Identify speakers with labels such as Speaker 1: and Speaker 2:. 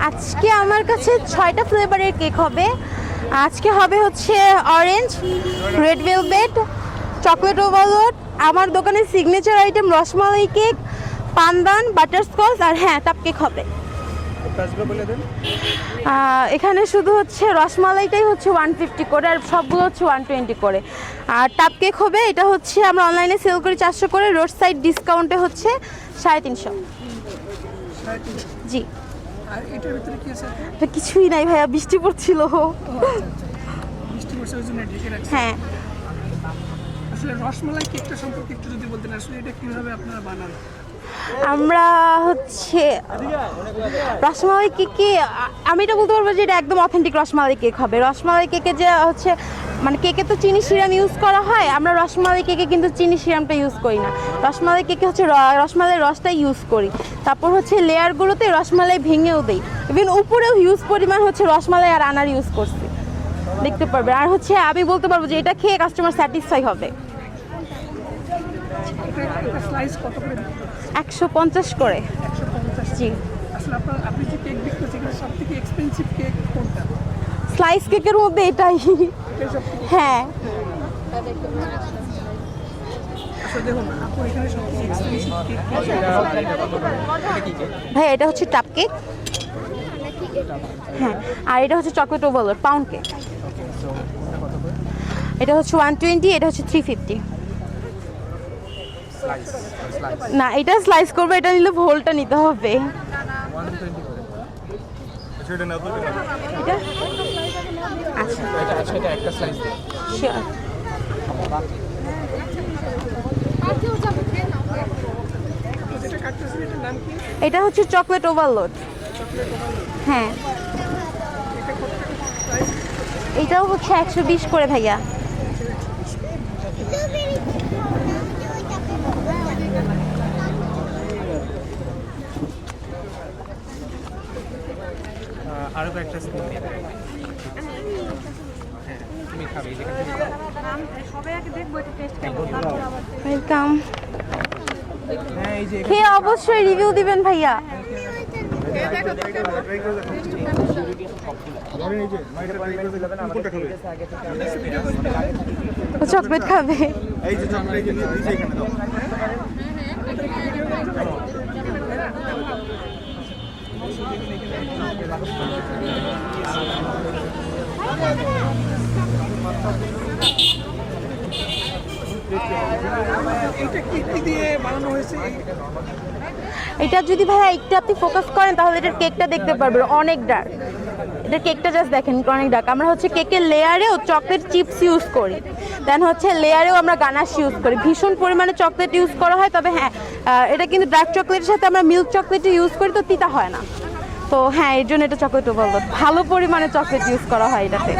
Speaker 1: আজকে আমার কাছে 6টা ফ্লেভারের কেক হবে। আজকে হবে হচ্ছে orange, red velvet, chocolate overload, আমার দোকানের signature item rasmalai cake, pandan, butterscotch আর হ্যাঁ কাপ কেক হবে। এখানে শুধু হচ্ছে রসমালাইটাই হচ্ছে 150 করে আর সবগুলো হচ্ছে 120 করে। আর টাপ কেক হবে, এটা হচ্ছে আমরা অনলাইনে সেল করি 400 করে, রোড সাইড ডিসকাউন্টে হচ্ছে 350। জি।
Speaker 2: আর এটার ভিতরে কি আছে?
Speaker 1: কিছুই নাই ভাইয়া, বৃষ্টি পড়ছিল।
Speaker 2: বৃষ্টি পড়ছে ওই জন্য ঢেকে রাখছে।
Speaker 1: হ্যাঁ,
Speaker 2: আসলে রসমালাই কেকটা সম্পর্কে একটু যদি বলতেন, আসলে এটা কিভাবে আপনারা বানান?
Speaker 1: আমরা হচ্ছে রসমালাই কেকে আমি এটা বলতে পারবো যে এটা একদম অথেন্টিক রসমালাই কেক হবে। রসমালাই কেকে যে হচ্ছে মানে কেকে তো চিনি সিরাম ইউজ করা হয়, আমরা রসমালাই কেকে কিন্তু চিনি সিরামটা ইউজ করি না। রসমালাই কেকে হচ্ছে রসমালাই রসটাই ইউজ করি। তারপর হচ্ছে লেয়ারগুলোতে রসমালাই ভেঙেও দেই, ইভেন উপরেও হিউজ পরিমাণ হচ্ছে রসমালাই আর আনার ইউজ করছি, দেখতে পারবে। আর হচ্ছে আমি বলতে পারবো যে এটা খেয়ে কাস্টমার স্যাটিসফাই হবে।
Speaker 2: এটা স্লাইস কত করে?
Speaker 1: 150 করে।
Speaker 2: 150।
Speaker 1: জি।
Speaker 2: আসলে আপনি যে কেক বিক্রি করছেন, এটা সবথেকে এক্সপেন্সিভ কেক কোনটা?
Speaker 1: স্লাইস কেকের মধ্যে এটাই।
Speaker 2: এটাই সবথেকে।
Speaker 1: হ্যাঁ।
Speaker 2: আসলে দেখুন, আপনার এখানে সবথেকে এক্সপেন্সিভ কেক
Speaker 1: ভাই এটা হচ্ছে টাপ কেক, হ্যাঁ। আর এটা হচ্ছে চকলেট ওভারলোড পাউন্ড কেক, এটা হচ্ছে 120, এটা হচ্ছে 350। না এটা স্লাইস করবে, এটা নিলে হোলটা নিতে হবে। এটা আচ্ছা
Speaker 3: একটা স্লাইস দিন।
Speaker 1: শিওর।
Speaker 2: যেটা কাটতেছেন এটার নাম কি?
Speaker 1: এটা হচ্ছে চকলেট ওভারলোড, হ্যাঁ। এটাও হচ্ছে 120 করে ভাইয়া।
Speaker 3: আরো কয়েকটা স্পুন দিয়ে দেবেন। হ্যাঁ, তুমি খাবে যেটা
Speaker 1: ওয়েলকাম।
Speaker 3: হ্যাঁ এই যে
Speaker 1: খেয়ে অবশ্যই রিভিউ দিবেন ভাইয়া। ও চকলেট খাবে।
Speaker 2: এইটা কি দিয়ে বানানো হয়েছে?
Speaker 1: এটা যদি ভাইয়া একটু আপনি ফোকাস করেন তাহলে এটার কেকটা দেখতে পারবেন অনেক ডার্ক। এটার কেকটা জাস্ট দেখেন অনেক ডার্ক। আমরা হচ্ছে কেকের লেয়ারেও চকলেট চিপস ইউজ করি, দেন হচ্ছে লেয়ারেও আমরা গানাশ ইউজ করি, ভীষণ পরিমাণে চকলেট ইউজ করা হয়। তবে হ্যাঁ, এটা কিন্তু ডার্ক চকলেটের সাথে আমরা মিল্ক চকলেটও ইউজ করি, তো তিতা হয় না। তো হ্যাঁ, এর জন্য এটা চকলেট ওভারলোড, ভালো পরিমাণে চকলেট ইউজ করা হয় এটাতে।